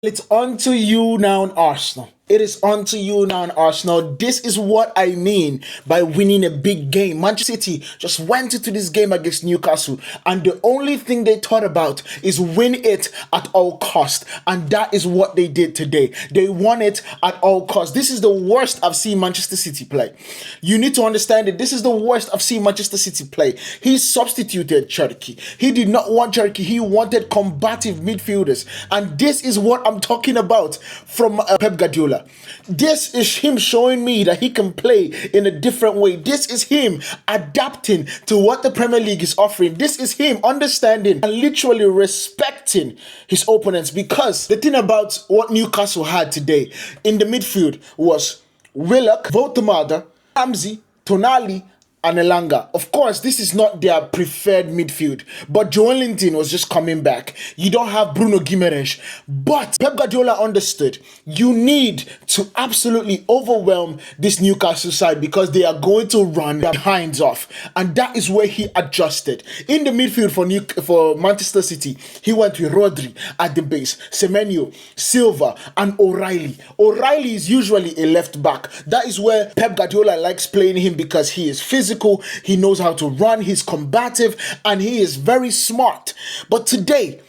It's on to you now, Arsenal. It is on to you now, Arsenal. This is what I mean by winning a big game. Manchester City just went into this game against Newcastle, and the only thing they thought about is win it at all cost. And that is what they did today. They won it at all cost. This is the worst I've seen Manchester City play. You need to understand it. This is the worst I've seen Manchester City play. He substituted Cherki. He did not want Cherki. He wanted combative midfielders. And this is what I'm talking about from Pep Guardiola. This is him showing me that he can play in a different way. This is him adapting to what the Premier League is offering. This is him understanding and literally respecting his opponents, because the thing about what Newcastle had today in the midfield was Willock, Votamada, Ramsey, Tonali, and Elanga. Of course, this is not their preferred midfield, but Joelinton was just coming back. You don't have Bruno Guimaraes, but Pep Guardiola understood you need to absolutely overwhelm this Newcastle side because they are going to run their hinds off, and that is where he adjusted. In the midfield for Manchester City, he went with Rodri at the base, Semenyo, Silva, and O'Reilly. O'Reilly is usually a left back. That is where Pep Guardiola likes playing him because he is physical. He knows how to run, he's combative, and he is very smart. But today,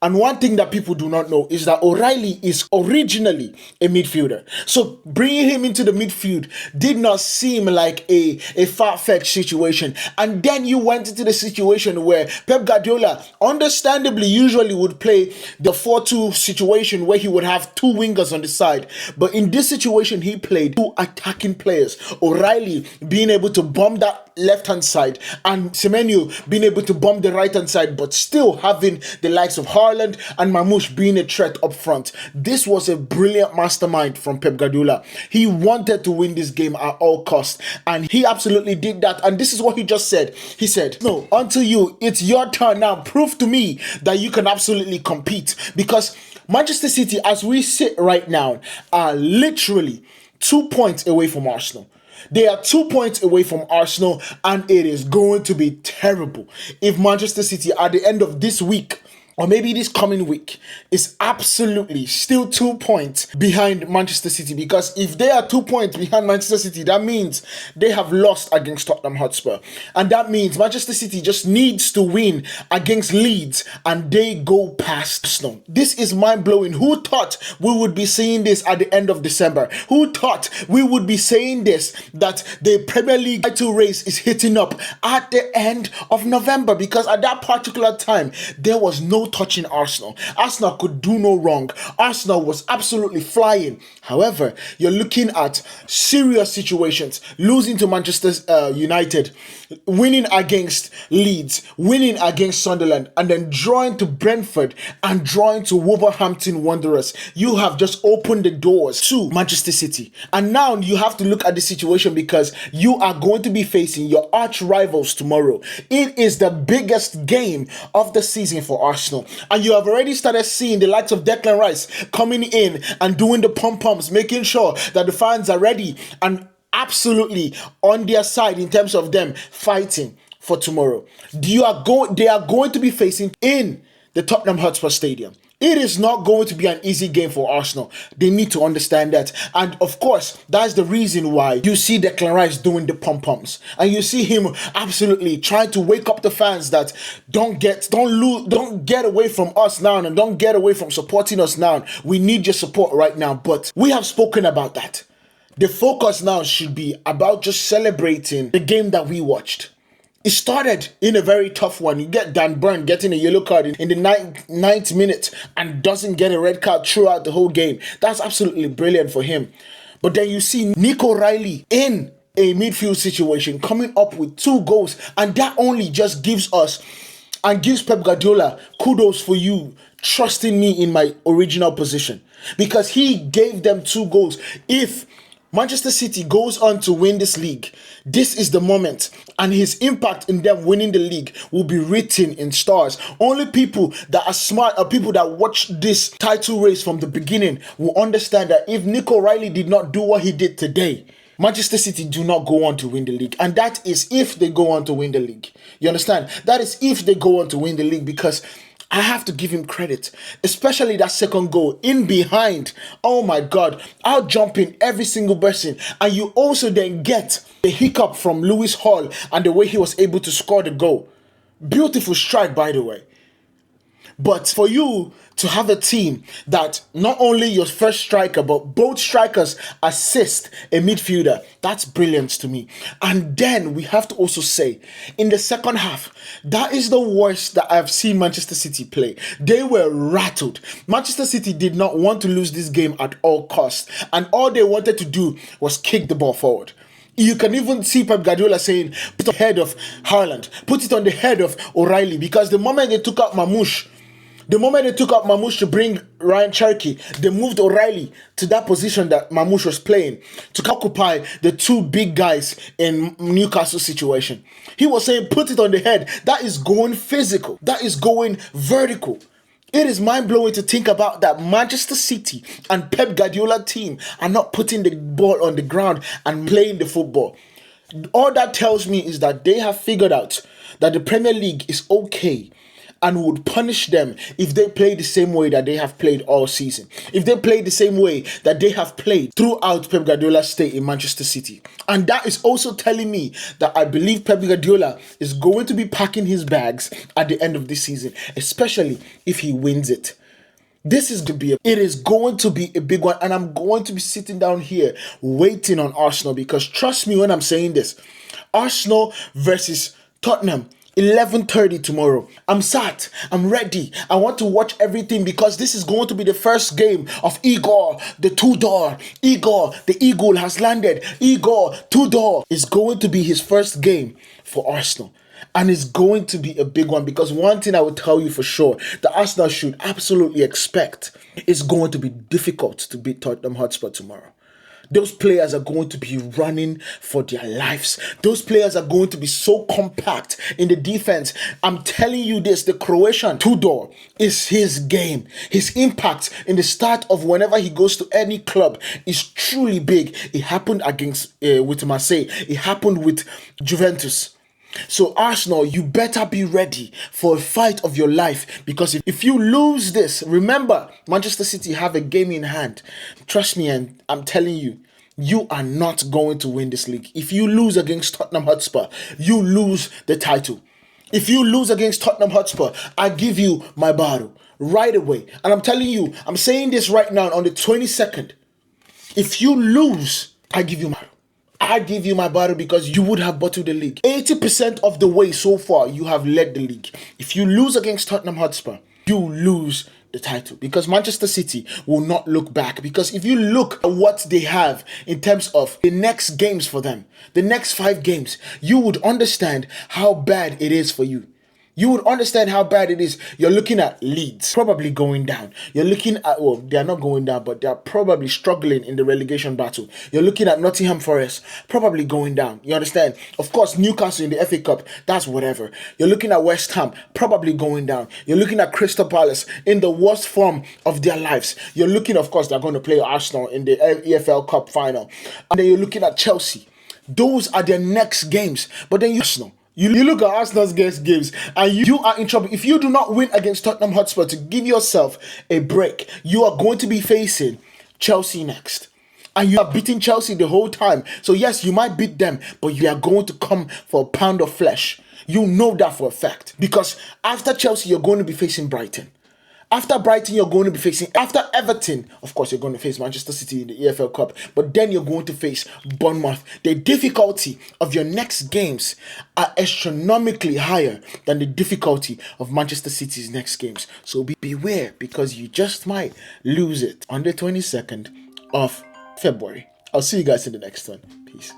and one thing that people do not know is that O'Reilly is originally a midfielder. So bringing him into the midfield did not seem like a far-fetched situation. And then you went into the situation where Pep Guardiola, understandably, usually would play the 4-2 situation where he would have two wingers on the side. But in this situation, he played two attacking players. O'Reilly being able to bomb that left-hand side and Semenyo being able to bomb the right-hand side, but still having the likes of Haaland and Mamouche being a threat up front. This was a brilliant mastermind from Pep Guardiola. He wanted to win this game at all costs, and he absolutely did that. And this is what he just said. He said, no, until you, it's your turn now. Prove to me that you can absolutely compete, because Manchester City, as we sit right now, are literally 2 points away from Arsenal. They are 2 points away from Arsenal, and it is going to be terrible if Manchester City at the end of this week, or maybe this coming week, is absolutely still 2 points behind Manchester City. Because if they are 2 points behind Manchester City, that means they have lost against Tottenham Hotspur. And that means Manchester City just needs to win against Leeds and they go past Arsenal. This is mind-blowing. Who thought we would be saying this at the end of December? Who thought we would be saying this, that the Premier League title race is hitting up at the end of November? Because at that particular time, there was no touching Arsenal. Arsenal could do no wrong. Arsenal was absolutely flying. However, you're looking at serious situations, losing to Manchester United, winning against Leeds, winning against Sunderland, and then drawing to Brentford and drawing to Wolverhampton Wanderers. You have just opened the doors to Manchester City. And now you have to look at the situation because you are going to be facing your arch rivals tomorrow. It is the biggest game of the season for Arsenal. And you have already started seeing the likes of Declan Rice coming in and doing the pom-poms, making sure that the fans are ready and absolutely on their side in terms of them fighting for tomorrow. They are going to be facing in the Tottenham Hotspur Stadium. It is not going to be an easy game for Arsenal. They need to understand that. And of course, that's the reason why you see Declan Rice doing the pom-poms. And you see him absolutely trying to wake up the fans that don't get away from us now, and don't get away from supporting us now. We need your support right now. But we have spoken about that. The focus now should be about just celebrating the game that we watched. It started in a very tough one. You get Dan Burn getting a yellow card in the ninth minute and doesn't get a red card throughout the whole game. That's absolutely brilliant for him. But then you see Nico O'Reilly in a midfield situation coming up with 2 goals, and that only just gives us and gives Pep Guardiola kudos for you trusting me in my original position, because he gave them 2 goals. If Manchester City goes on to win this league, this is the moment, and his impact in them winning the league will be written in stars. Only people that are smart, or people that watch this title race from the beginning, will understand that if Nico O'Reilly did not do what he did today, Manchester City do not go on to win the league. And that is if they go on to win the league. You understand? That is if they go on to win the league, because I have to give him credit, especially that second goal in behind. Oh my God, out jumping every single person. And you also then get the hiccup from Lewis Hall and the way he was able to score the goal. Beautiful strike, by the way. But for you to have a team that not only your first striker, but both strikers assist a midfielder, that's brilliant to me. And then we have to also say, in the second half, that is the worst that I've seen Manchester City play. They were rattled. Manchester City did not want to lose this game at all costs. And all they wanted to do was kick the ball forward. You can even see Pep Guardiola saying, put it on the head of Haaland, put it on the head of O'Reilly, because the moment they took out Mamouche to bring Ryan Cherky, they moved O'Reilly to that position that Mamouche was playing to occupy the two big guys in Newcastle situation. He was saying, put it on the head. That is going physical. That is going vertical. It is mind-blowing to think about that Manchester City and Pep Guardiola team are not putting the ball on the ground and playing the football. All that tells me is that they have figured out that the Premier League is okay and would punish them if they play the same way that they have played all season. If they play the same way that they have played throughout Pep Guardiola's stay in Manchester City. And that is also telling me that I believe Pep Guardiola is going to be packing his bags at the end of this season, especially if he wins it. It is going to be a big one, and I'm going to be sitting down here waiting on Arsenal, because trust me when I'm saying this, Arsenal versus Tottenham, 11:30 tomorrow. I'm sat. I'm ready. I want to watch everything, because this is going to be the first game of Igor, the Tudor. Igor, the Eagle has landed. Igor, Tudor is going to be his first game for Arsenal. And it's going to be a big one, because one thing I will tell you for sure, that Arsenal should absolutely expect, is going to be difficult to beat Tottenham Hotspur tomorrow. Those players are going to be running for their lives. Those players are going to be so compact in the defense. I'm telling you this, the Croatian Tudor is his game. His impact in the start of whenever he goes to any club is truly big. It happened with Marseille. It happened with Juventus. So Arsenal, you better be ready for a fight of your life, because if you lose this, remember, Manchester City have a game in hand. Trust me, and I'm telling you, you are not going to win this league. If you lose against Tottenham Hotspur, you lose the title. If you lose against Tottenham Hotspur, I give you my bottle right away. And I'm telling you, I'm saying this right now on the 22nd. If you lose, I give you my bottle, because you would have bottled the league. 80% of the way so far, you have led the league. If you lose against Tottenham Hotspur, you lose the title, because Manchester City will not look back. Because if you look at what they have in terms of the next games for them, the next 5 games, you would understand how bad it is for you. You would understand how bad it is. You're looking at Leeds probably going down. You're looking at, well, they're not going down, but they're probably struggling in the relegation battle. You're looking at Nottingham Forest probably going down. You understand? Of course, Newcastle in the FA Cup, that's whatever. You're looking at West Ham probably going down. You're looking at Crystal Palace in the worst form of their lives. You're looking, of course, they're going to play Arsenal in the EFL Cup final. And then you're looking at Chelsea. Those are their next games. But then you look at Arsenal's games and you are in trouble. If you do not win against Tottenham Hotspur to give yourself a break, you are going to be facing Chelsea next. And you are beating Chelsea the whole time. So yes, you might beat them, but you are going to come for a pound of flesh. You know that for a fact. Because after Chelsea, you're going to be facing Brighton. After Brighton, you're going to be facing, after Everton, of course, you're going to face Manchester City in the EFL Cup, but then you're going to face Bournemouth. The difficulty of your next games are astronomically higher than the difficulty of Manchester City's next games. So beware, because you just might lose it on the 22nd of February. I'll see you guys in the next one. Peace.